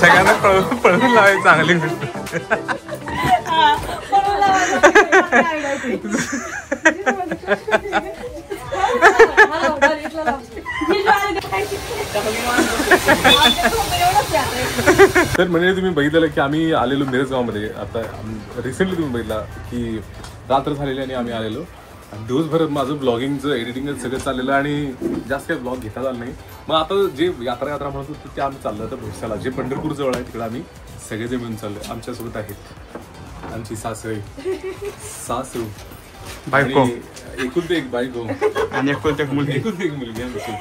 सगळ्यांना पळून लावायची चांगली गोष्ट. तर म्हणजे तुम्ही बघितलं की आम्ही आलेलो मिरजगावमध्ये. आता रिसेंटली तुम्ही बघितला की रात्र झालेली आणि आम्ही आलेलो आणि दिवसभरात माझं ब्लॉगिंगचं एडिटिंगचं सगळं चाललेलं आणि जास्त काही ब्लॉग घेता आला नाही. मग आता जे यात्रा म्हणत होतो ते आम्ही चाललो आता भोसऱ्याला, जे पंढरपूर जवळ आहे तिकडे आम्ही सगळेजण मिळून चाललो. आमच्यासोबत आहेत आमची सासू बायको, एकुलते एक बायको आणि एकुलते एक मुलगी आमची.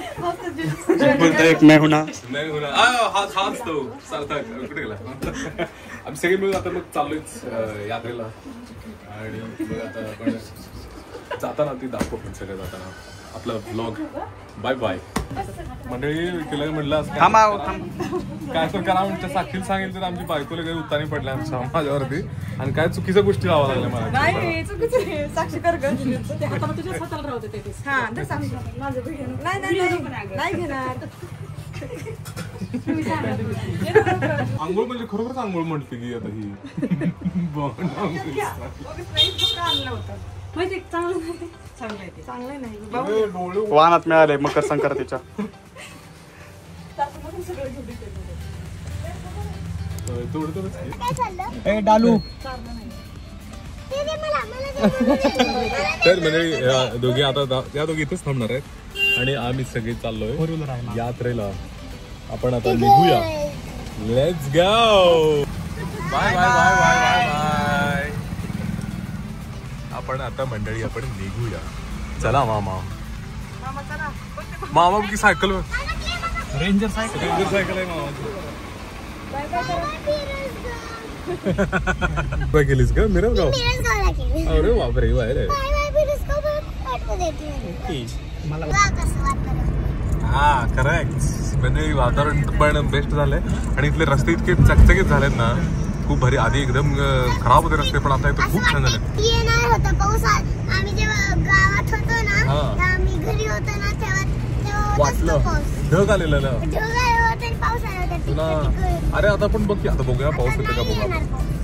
एकुलते एक मैं होना हाच तो सार्थक कुठे गेला. आम्ही सगळे मिळून आता मग चाललोच यात्रेला आणि मग आता आपण जाताना ती दाखवू पण सगळं जाताना आपला ब्लॉग. बाय बाय मंडळी. तिला म्हटलं काय तर करा म्हणते. साखील सांगेल तर आमची बायकोला काही उत्तानी पडल्या आमच्या माझ्यावरती आणि काय चुकीच्या गोष्टी लावा लागल्या मला. नाही चुकीचं साक्षी कर ग. तुझ्या स्वतःला राहू दे ते. हा ते सांग माझं नाही घेणार. आंघोळ म्हणजे खरोखरच आंघोळ म्हणते की आता ही माहिती चांगलं नाही. वाहनात मिळाले मकर संक्रांतीच्या. डालू तर म्हणजे दोघे आता या दोघे इथेच थांबणार आहेत आणि आम्ही सगळे चाललोय यात्रेला. आपण आता निघूया. Let's go. Bye bye bye bye bye bye. आपण आता मंडळी आपण निघूया. चला मामा की सायकल रेंजर सायकल आहे मामा. काय केलीस का मिरजगाव? अरे बापरे बाहेर. हा करेक्ट. म्हणजे वातावरण पण बेस्ट झालंय आणि इथले रस्ते इतके चकचकीत झालेत ना, खूप भारी. आधी एकदम खराब होते रस्ते पण आता इथं खूप छान झाले. पाऊस आम्ही जेव्हा गावात होतो ना, आम्ही घरी होतो ना तेव्हा वाटलं ढग आलेलं ना पाऊस आला तुला. अरे आता पण बघ की आता बघूया पाऊस येतो का.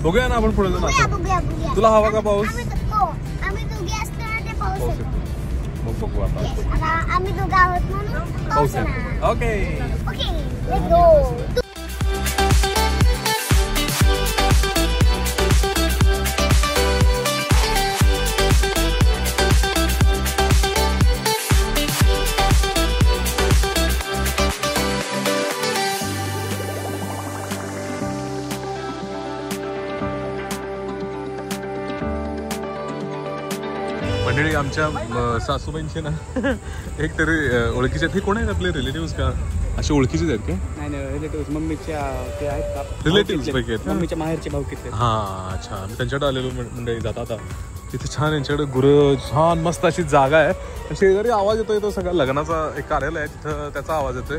बघूया ना आपण पुढे जाऊ. तुला हवा का पाऊस? आम्ही दोघे असताना ते पाऊस येतो. मग बघू आता आम्ही दोघं आहोत म्हणून पाऊस येतो. Okay let's go. मंडळी आमच्या सासूबाईंचे ना एक तरी ओळखीचे आहेत. हे कोण आहेत आपले रिलेटिव्ह का असे ओळखीचेच आहेत का? नाही रिलेटिव्ह मम्मीच्या ते आहेत का रिलेटिव्ह पैकी आहेत मम्मीच्या माहेरचे भाऊ किती. हा अच्छा. मी त्यांच्याकडे आलेलो मंडळी जाता आता. तिथे छान यांच्याकडे गुरं छान मस्त अशी जागा आहे. शेजारी आवाज येतोय तो सगळा लग्नाचा एक कार्यालय आहे तिथं त्याचा आवाज येतोय.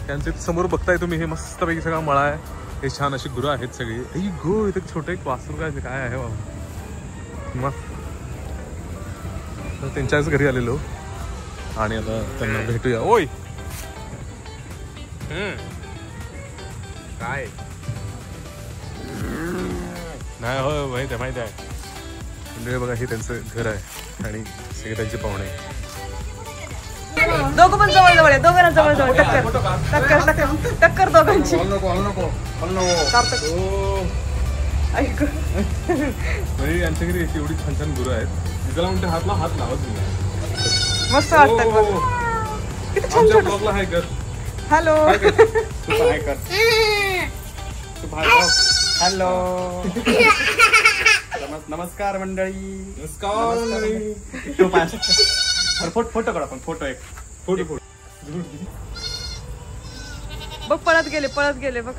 त्यांचे समोर बघताय तुम्ही हे मस्तपैकी सगळा मळा आहे. हे छान अशी गुरं आहेत सगळी. ही गो इथे छोटं एक वासरू काय आहे बाबा. मग त्यांच्याच घरी आलेलो आणि आता त्यांना भेटूया. ओय काय नाही हो माहिती आहे. म्हणजे बघा हे त्यांचं घर आहे आणि सगळे त्यांचे पाहुणे. दोघं पण जवळ जवळ आहे. दोघांना जवळ जवळ टक्कर दोघांची. म्हणजे यांच्या घरी एवढी छान छान गुरं आहेत. तिला म्हणते हात लावत नाही. मस्त वाटतं. किती छान छान ब्लॉगला हाय कर. हॅलो हॅलो नमस्कार मंडळी. फोटो काढ आपण. फोटो बघ पळत गेले बघ.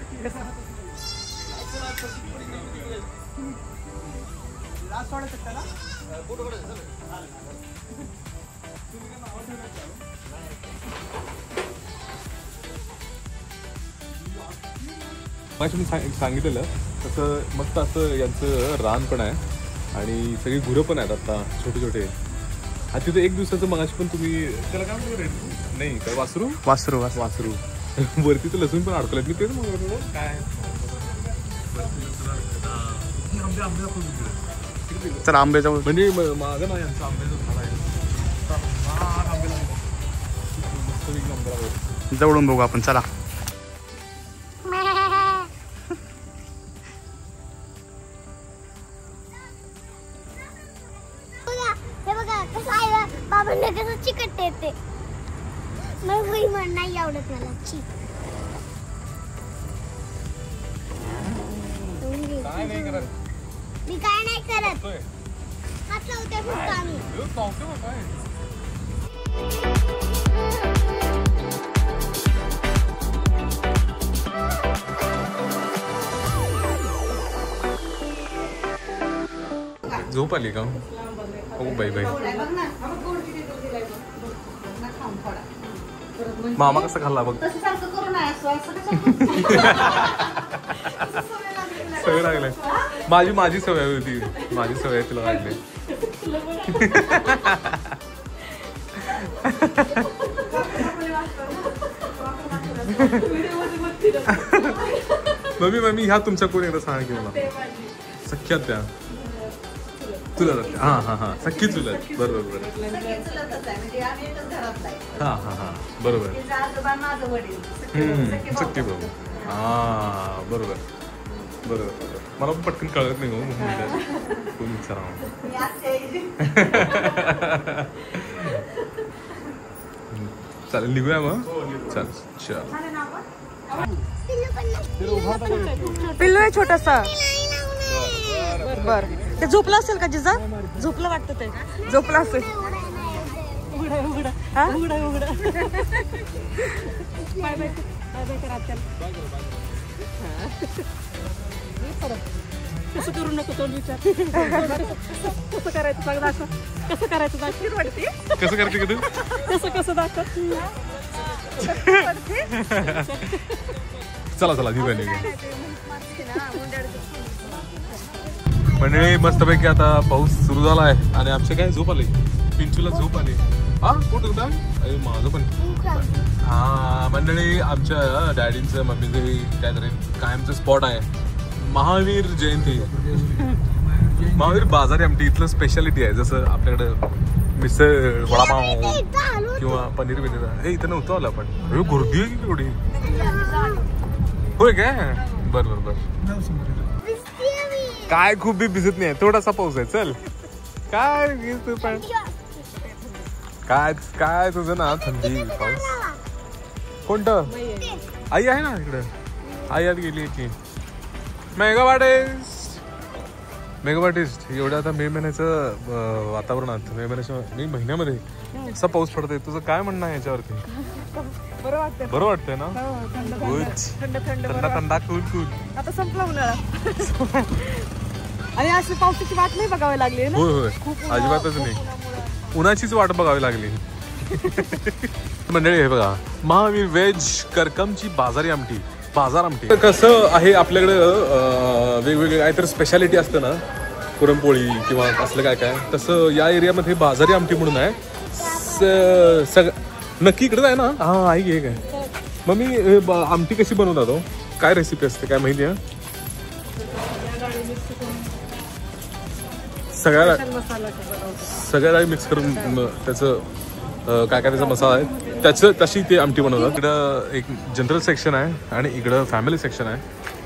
मी सांगितलेलं तसं मस्त असं यांचं रान पण आहे आणि सगळी गुरं पण आहेत आता छोटे छोटे. आता तिथे एक दिवसाचं मगाशी पण तुम्ही त्याला काय म्हणतो नाही काय वासरू वरती तर लसूण पण अडकलं मी तेच म्हणतो काय चल आंब्याच्या म्हणजे माझं नाही यांचं आंब्याचं झाड आहे आंबे लागले मस्त नंबर जवळून बघू आपण चला. हे बघा कसं आहे बाबांना कसं चिकट येते. मग वही म्हण नाही आवडत मला ची. काय नाही करत मी काय नाही करत हात लावते फक्त आम्ही. काय झोप आली का हो बाई बाई. मामा कसं खाल्ला बघ सवय लागले माझी सवय होती माझी सवय तिला लागली. मम्मी ह्या तुमच्या कोण एकदा सांगा की मला सख्यात त्या तुला हा सख्खी चुलत बरोबर हा बरोबर सख्खी बरोबर बरोबर बरोबर मला पण पटकन कळत नाही हो कोण विचारा चालेल निघूया मग चल चल. पिल्लू आहे छोटासा. बर ते झोपलं असेल का जिजा? झोपलं वाटतं ते झोपलं असेल. कसं करू नको तोंड विचार. कसं करायचं सांग दाखव. कसं करायचं दाखव वाटते. कसं करते का तू कसं दाखव. चला निघूया मंडळी. मस्तपैकी आता पाऊस सुरू झाला आहे आणि आमचे काय झोप आले पिंचूला झोप आली. हा कुठं होता अरे माझं पण हा मंडळी आमच्या डॅडींचं मम्मीचं काहीतरी कायमचं स्पॉट आहे महावीर जयंती. महावीर बाजारी आमटी इथलं स्पेशालिटी आहे. जसं आपल्याकडं मिसळ वडापाव किंवा पनीर बिनीर हे इथं नव्हतं आलं आपण गर्दी आहे की केवढी होय काय बर काय खूप बी भिजत नाही थोडासा पाऊस आहे. चल काय पण काय तुझं ना थंडी पाऊस कोणतं आई आहे ना इकडं आई आत गेली की मेगावाटिस्ट एवढं आता मे महिन्याचं वातावरणात मे महिन्यामध्ये असा पाऊस पडतोय. तुझं काय म्हणणं आहे याच्यावरती? बरं वाटतंय ना थंडा कूल आता संपला उन्हाळा आणि अशी पावसाची वाट नाही बघावी लागली. होय अजिबातच नाही उन्हाचीच वाट बघावी लागली. मंडळी हे बघा महावीर व्हेज करकमची बाजार आमटी कसं आहे आपल्याकडं वेगवेगळे काहीतरी स्पेशालिटी असतं ना पुरणपोळी किंवा असलं काय तसं या एरियामध्ये बाजारी आमटी म्हणून आहे. नक्की इकडेच आहे ना हा आई घे काय मम्मी आमटी कशी बनवतात हो काय रेसिपी असते काय माहिती आहे? सगळ्या डाळी मिक्स करून त्याचं काय त्याचा मसाला आहे तशी ते आमटी बनवतात. इकडं एक जनरल सेक्शन आहे आणि इकडं फॅमिली सेक्शन आहे.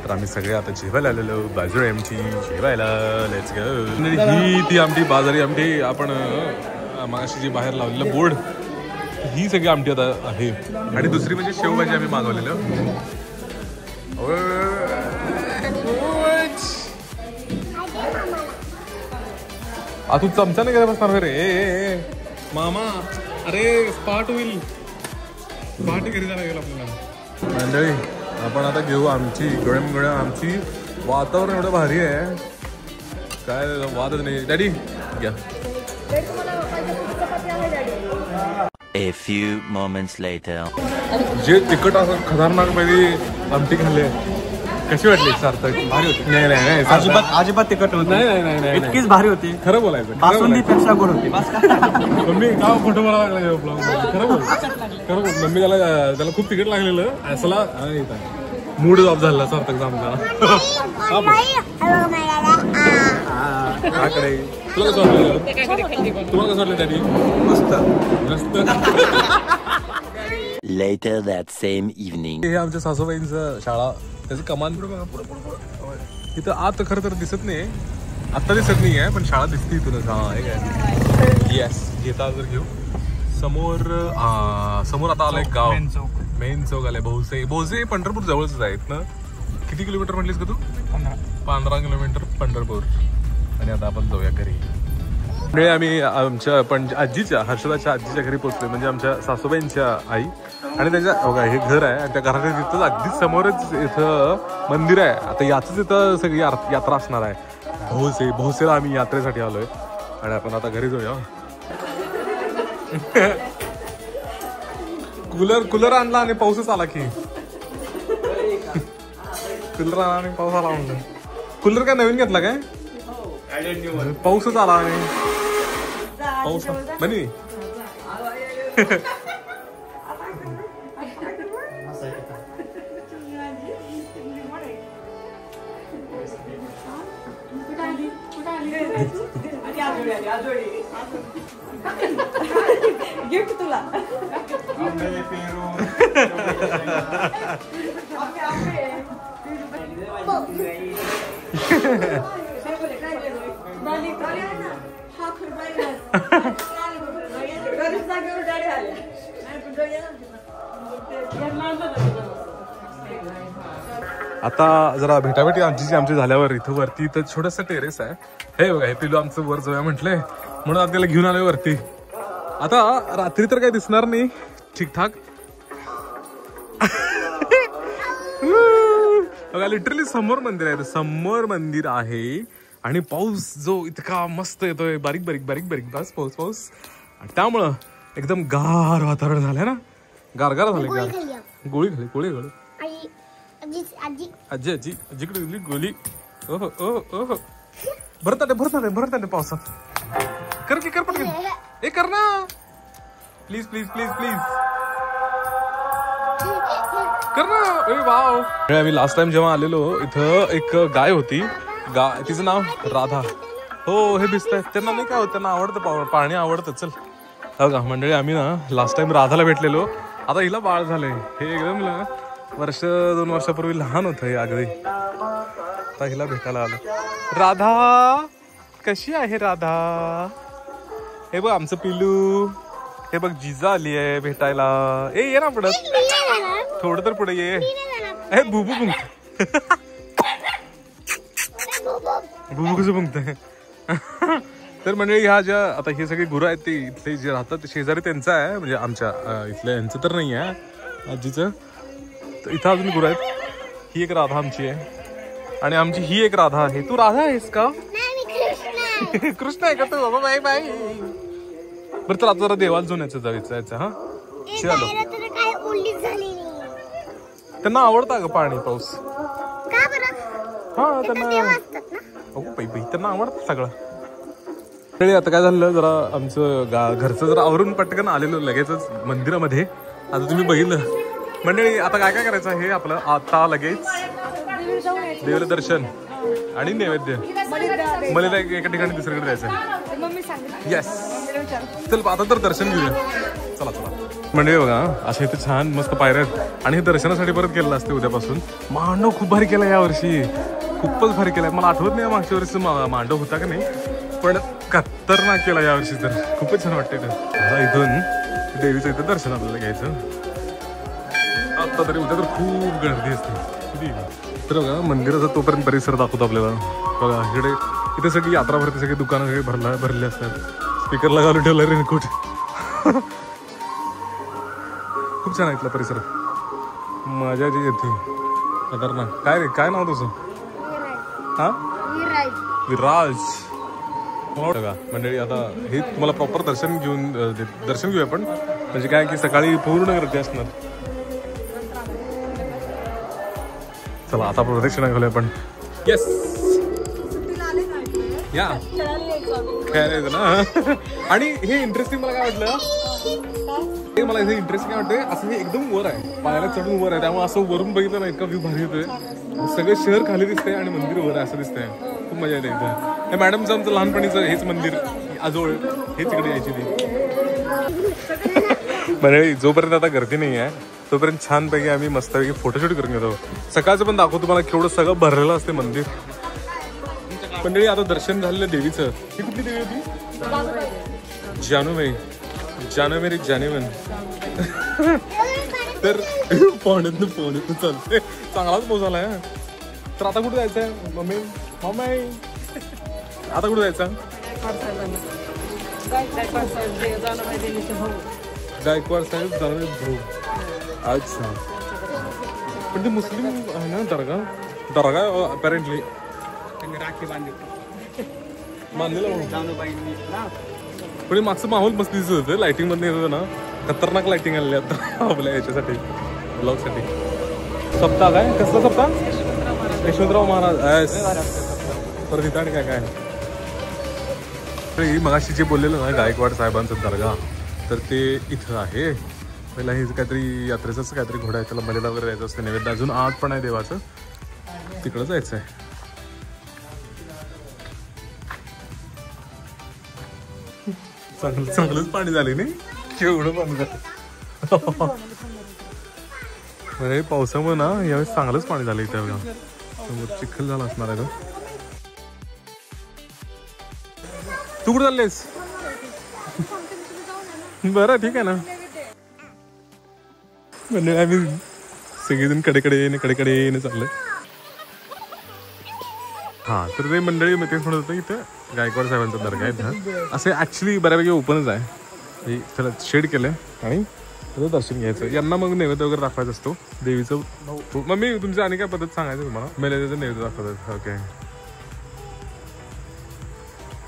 तर आम्ही सगळे आता जेवायला आलेलो बाजू आमची जेवायला लेट्स गो. ही ती आमटी बाजारी आमटी आपण मागाशी जी बाहेर लावलेलं बोर्ड ही सगळी आमटी आता आहे. आणि दुसरी म्हणजे शेवभाजी आम्ही मागवलेलं. तू चमचा नाही गेला बसणार रे मामा अरे स्पाट होईल स्पाट घरी जायला गेलं आपल्याला. मंडळी आपण आता घेऊ आमची गळम आमची वातावरण एवढं भारी आहे काय वादच नाही. डॅडी घ्या. A few moments later. जे तिखट असं खतरनाक मध्ये आमटी खाल्ली कशी वाटली सार्थक? भारी होती. नाही नाही नाही अजिबात तिखट होत नाही नाही नाही इतकीच भारी होती. खरं बोलायचं. बासुंदीपेक्षा गोड होती. मम्मी का फोटो मला लागला ब्लॉग खरं बोल खरं बोल. मम्मी त्याला खूप तिकीट लागलेलं असला मूड ऑफ झाला सार्थकचा आमचा. आकडे तुला कसं वाटलं? तुम्हाला कसं वाटलं डॅडी? मस्त मस्त. Later that same evening. हे आमच्या सासूबाईंचं शाळा त्याचं कमान इथं आत खरं तर दिसत नाही. आता दिसत नाही आहे पण शाळा दिसते इथूनच. हा हे काय येस घेता जर घेऊ समोर आता आलंय गाव. मेन चौक आलाय. भोसे पंढरपूर जवळच आहेत ना. किती किलोमीटर म्हटलीस का तू? 15 किलोमीटर पंढरपूर. आणि आता आपण जाऊया घरी. म्हणजे आम्ही आमच्या आजीच्या हर्षदाच्या आजीच्या घरी पोहोचलोय. म्हणजे आमच्या सासूबाईंच्या आई. आणि त्यांच्या बघा हे घर आहे आणि त्या घराच्या तिथं अगदीच समोरच इथं मंदिर आहे. आता याच इथं सगळी यात्रा असणार आहे. भोसेला आम्ही यात्रेसाठी आलोय आणि आपण आता घरी जाऊया. कूलर आणला आणि पाऊसच आला की. कूलर आणला आणि पाऊस आला म्हणलं. कूलर काय नवीन घेतला काय? पाऊसच आला आणि पाऊस बनी. गिफ्ट तुला. आता जरा भेटाभेटी आमची झाल्यावर इथं वरती इथं छोटस टेरेस आहे. हे बघा हे पिलू आमचं वर जाऊया म्हटलंय म्हणून आता त्याला घेऊन आलोय वरती. आता रात्री तर काही दिसणार नाही ठीकठाक. बघा लिटरली समोर मंदिर आहे. समोर मंदिर आहे आणि पाऊस जो इतका मस्त येतोय. बारीक बारीक बारीक बारीक बस पाऊस. त्यामुळं एकदम गार वातावरण झालंय ना. गारगार झाले. गोळी घाली. आजीकडे दिली गोली. ओहो ओहो ओहो. भरताटे पावसात. कर पटकन. ए कर ना प्लीज प्लीज प्लीज प्लीज कर ना. ए वाव. आम्ही लास्ट टाइम जेव्हा आलेलो इथं एक गाय होती. तिचं नाव राधा. हो हे भिजत आहेत त्यांना नाही काय होत. त्यांना आवडतं पाणी आवडतं. चल हो का मंडळी आम्ही ना लास्ट टाइम राधाला भेटलेलो. आता हिला बाळ झालंय. हे एकदम 1-2 वर्षापूर्वी लहान होतं हे अगदी. आता हिला भेटायला आलो. राधा कशी आहे राधा? हे बघ आमचं पिलू. हे बघ जिजा आली आहे भेटायला. ये ना पुढं थोडं तर पुढे ये. हे बुबू बुंगत. बुबू कसं बुंगत. तर म्हणजे ह्या ज्या आता हे सगळे गुरु आहेत ते इथले जे राहतात ते शेजारी त्यांचं आहे. म्हणजे आमच्या इथल्या यांचं तर नाही आहे आजीचं. तर इथं अजून गुरु आहेत. ही एक राधा आमची आहे आणि आमची ही एक राधा आहे. तू राधा आहेस का? कृष्ण आहे का तू? बाबा बाई बाई. बरं तर आता जरा देवाला जाऊन जायचं. हा चलो. त्यांना आवडतं का पाणी पाऊस? हा त्यांना त्यांना आवडतं सगळं. आता काय झालं जरा आमचं घरचं जरा आवरून पटकन आलेलो लगेचच मंदिरामध्ये. आता तुम्ही बघितलं मंडळी. आता काय काय करायचं हे आपलं आता लगेच देवाला दर्शन आणि नैवेद्य. मला एका ठिकाणी दुसरीकडे जायचं. येस चल आता तर दर्शन घेऊया. चला मंडळी बघा अशा इथे छान मस्त पायऱ्या आहेत. आणि हे दर्शनासाठी परत केलेलं असते उद्यापासून. मांडव खूप भारी केला यावर्षी. खूपच भारी केलाय. मला आठवत नाही मागच्या वर्षी मांडव होता का नाही पण खतरनाक केला यावर्षी. तर खूपच छान वाटतंय. इथून देवीचं इथं दर्शन आपल्याला घ्यायचं. आता तरी उद्या तर खूप गर्दी असते. तर बघा मंदिराचा तोपर्यंत परिसर दाखवतो आपल्याला. बघा इथे सगळी यात्रा भरते. सगळी दुकानं सगळे भरले असतात. स्पीकरला घालून ठेवलं रेनकोट. खूप छान आहे इथला परिसर. मजा जी येते खतरनाक. काय रे काय नाव तुझं? हा विराज. बघा मंडळी आता हे तुम्हाला प्रॉपर दर्शन घेऊया आपण. म्हणजे काय की सकाळी पूर्ण गर्दी असणार. चला आता प्रदक्षिणा घालूया पण. येस या खेळायचं ना. आणि हे इंटरेस्टिंग मला काय वाटलं, हे मला इथे इंटरेस्टिंग काय वाटतं, असं हे एकदम वर आहे, पायाला चढून वर आहे, त्यामुळे असं वरून बघितलं ना इतका व्ह्यू भारी येतोय. सगळं शहर खाली दिसतंय आणि मंदिर वर आहे असं दिसतंय. खूप मजा येते इथं. हे मॅडमचं आमचं लहानपणीचं हेच मंदिर आजोळ, हे तिकडे यायची ती. बरं जोपर्यंत आता गर्दी नाही आहे तोपर्यंत छानपैकी आम्ही मस्तपैकी फोटोशूट करून घेतो. सकाळचं पण दाखवतो तुम्हाला केवढं सगळं भरलेलं असते मंदिर. मंडळी आता दर्शन झालेलं देवीचं. ही कुठली देवी होती? जानूबाई, जानूमेरी जानेमन. तर पोहण्यातनं चालते, चांगलाच पाऊस आलाय. तर आता कुठे जायचंय मम्मी? मम्मी आता कुठे जायचं? गायकवाड साहेब जाणार भाऊ. अच्छा, पण ते मुस्लिम आहे ना दर्गा? दर्गा अपेरेंटली राखी बांधलेला. पण मागचं माहोल मस्त दिसत होतं, लाइटिंग मध्ये येत होतं ना. खतरनाक लाइटिंग आलेली आता आपल्या याच्यासाठी, ब्लॉग साठी. सप्ताह काय, कसला सप्ताह? यशवंतराव महाराज. परत इथं आणि काय काय मगाशी जे बोललेलं ना गायकवाड साहेबांचं दर्गा, तर ते इथं आहे. पहिला हे काहीतरी यात्रेचंच काहीतरी घोडा आहे, त्याला बलीला वगैरे जायचं असतं, नैवेद्य अजून आत पण आहे देवाचं, तिकडं जायचं आहे. चांगलंच पाणी झाले नाही, केवढं पाणी झालं. अरे पावसामुळे ना यावेळेस चांगलंच पाणी झालं इथे बघा. समोर चिखल झाला असणार आहे. तू कुठं चाललेस? बरं ठीक आहे ना. म्हणजे आम्ही सगळेजण कडेकडे चाललंय. हा तर ते मंडळी मी तेच म्हणत होतं, इथं गायकवाड साहेबांचा दर्गा आहे. असे ऍक्च्युली बऱ्यापैकी ओपनच आहे. त्याला शेड केलंय आणि त्याचं दर्शन घ्यायचं. यांना मग नैवेद्य वगैरे दाखवायचा असतो देवीचं. मम्मी तुमची आणि काय पद्धत सांगायचं तुम्हाला? मेलेचं नैवेद्य दाखवतात. ओके,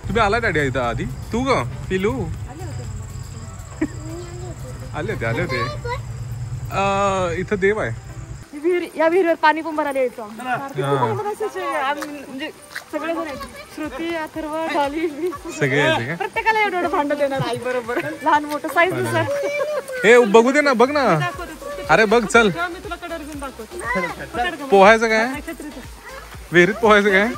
तुम्ही आला डॅडी इथं आधी? तू ग पिलू आले होते. इथं देव आहे. या विहिरीवर पाणी पण भरायला यायचं. म्हणजे सगळे जण श्रुती, अथर्व, डॉली, सगळे यायचे का? प्रत्येकाला एवढं भांडत येणार आई बरोबर. लहान मोठं साईज नुसार. हे बघू दे ना, बघ ना. अरे बघ चल. मी तुला कडर घेऊन दाखवतो. पोहायचं काय? विहिरीत पोहायचं काय?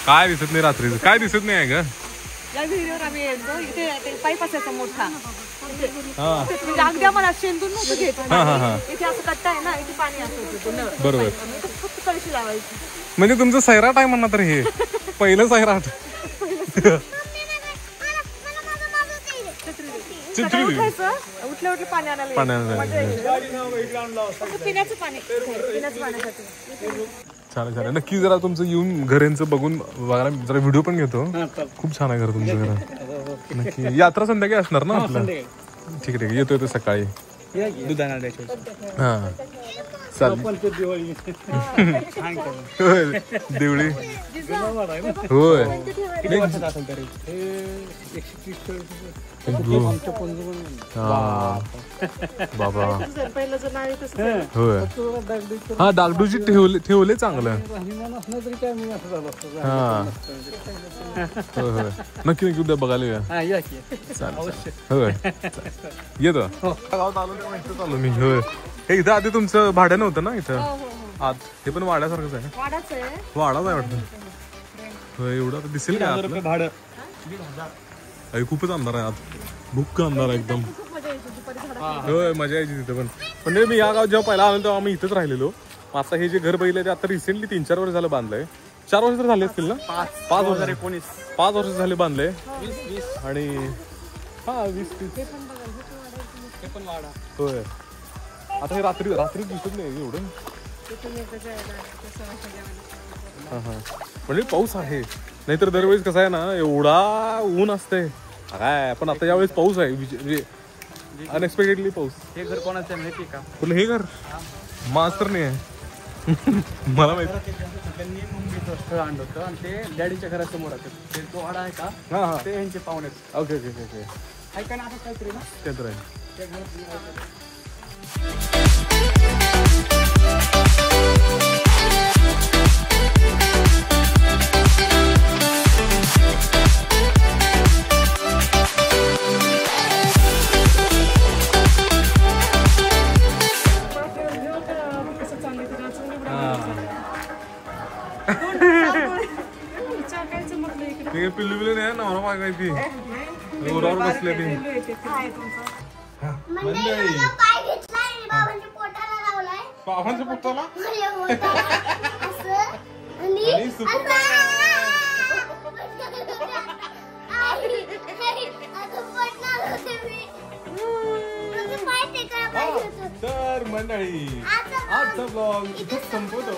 काय दिसत नाही रात्रीचं? काय दिसत नाही आहे ग? या विहिरीवर आम्ही यायचो. इथे पाईप असायचा मोठा, म्हणजे अगदी आम्हाला शेंदून नव्हतं घेत. इथे असं कट्टा आहे ना, इथे पाणी असं बरोबर. फक्त कळशी लावायची. म्हणजे तुमचं सैराट आहे म्हणा. तर हे पहिलं सैराट. उठल्या पाणी आणायला पिण्याचं पाणी, पिण्याचं पाण्यासाठी. छान. नक्की जरा तुमचं येऊन घरांचं बघून बघायला जरा व्हिडिओ पण घेतो. खूप छान आहे घर तुमचं घर. नक्की. यात्रा संध्याकाळी असणार ना आपलं? ठीक आहे, येतो सकाळी. हा चालेल. देवळी होय. बाबा होय. हा डागडूजी ठेवले चांगलं. हा होय. नक्की उद्या बघायला या. होय येतो. गावात आलो मी. होय. हे इथं आधी तुमचं भाडं नव्हतं ना इथं आत? हे पण वाड्यासारखंच आहे. वाडाच आहे वाटतं. होय. एवढं आता दिसेल का भाडं? खूपच अंधार आहे आत, भुक्क अंधार आहे एकदम. होय मजा यायची तिथे पण. म्हणजे मी या गावात जेव्हा पहिला आलो तेव्हा आम्ही इथंच राहिलेलो. आता हे जे घर बघितलं ते आता रिसेंटली 3-4 वर्ष झालं बांधलंय. 4 वर्ष तर झाले असतील ना? 5 वर्ष. 5 वर्ष झाले बांधले. आणि हा 20-30 होय. आता हे रात्री दिसत नाही एवढं. म्हणजे पाऊस आहे, नाहीतर दरवेळेस कसं आहे ना एवढा ऊन असते काय. पण आता यावेळेस पाऊस आहे, म्हणजे अनएक्सपेक्टेडली पाऊस. हे घर कोणाचं आहे माहिती का? तुला हे घर माझं तर नाही आहे. मला माहिती. त्यांनी मुंबईत स्थळ आणलं होतं आणि ते डॅडीच्या घरासमोर ते जो वाडा आहे का, ते यांचे पाहुणे. Okay okay okay. ऐका ना, असं काहीतरी ना ते तर आहे. पिल्लू बिल्लू नाही नवरा मागाय ती उरावर बसले ती मंडळी पाय घेतलाय आणि बाबांच्या पोटाला लावलाय. बाबांच्या पोटाला असं आणि तर मंडळी आजचा ब्लॉग इथेच संपवतो.